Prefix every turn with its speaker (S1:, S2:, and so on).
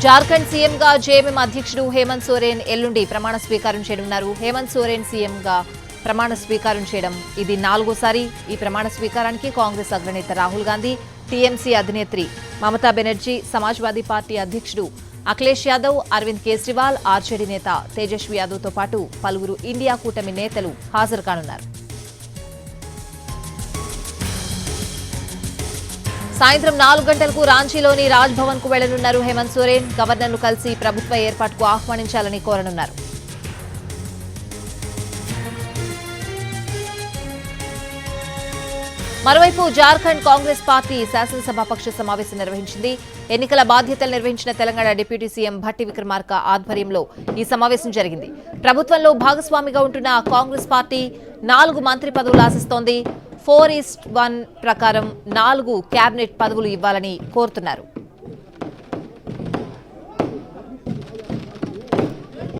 S1: జార్ఖండ్ సీఎంగా జేఎంఎం అధ్యక్షుడు హేమంత్ సోరెన్ ఎల్లుండి ప్రమాణ స్వీకారం చేయనున్నారు. హేమంత్ సోరెన్ సీఎంగా ప్రమాణ స్వీకారం చేయడం ఇది 4వసారి. ఈ ప్రమాణ స్వీకారానికి కాంగ్రెస్ అగ్రనేత రాహుల్ గాంధీ, టీఎంసీ అధినేత్రి మమతా బెనర్జీ, సమాజ్వాదీ పార్టీ అధ్యక్షుడు అఖిలేష్ యాదవ్, అరవింద్ కేజ్రీవాల్, ఆర్జేడీ నేత తేజస్వి యాదవ్తో పాటు పలువురు ఇండియా కూటమి నేతలు హాజరు కానున్నారు. సాయంత్రం 4 గంటలకు రాంచీలోని రాజ్ భవన్ కు వెళ్లనున్నారు హేమంత్ సోరెన్. గవర్నర్ను కలిసి ప్రభుత్వ ఏర్పాటుకు ఆహ్వానించాలని కోరనున్నారు. మరోవైపు జార్ఖండ్ కాంగ్రెస్ పార్టీ శాసనసభాపక్ష సమావేశం నిర్వహించింది. ఎన్నికల బాధ్యతలు నిర్వహించిన తెలంగాణ డిప్యూటీ సీఎం భట్టి విక్రమార్క ఆధ్వర్యంలో ఈ సమావేశం జరిగింది. ప్రభుత్వంలో భాగస్వామిగా ఉంటున్న కాంగ్రెస్ పార్టీ 4 మంత్రి పదవులు ఆశిస్తోంది. 4:1 ప్రకారం 4 కేబినెట్ పదవులు ఇవ్వాలని కోరుతున్నారు.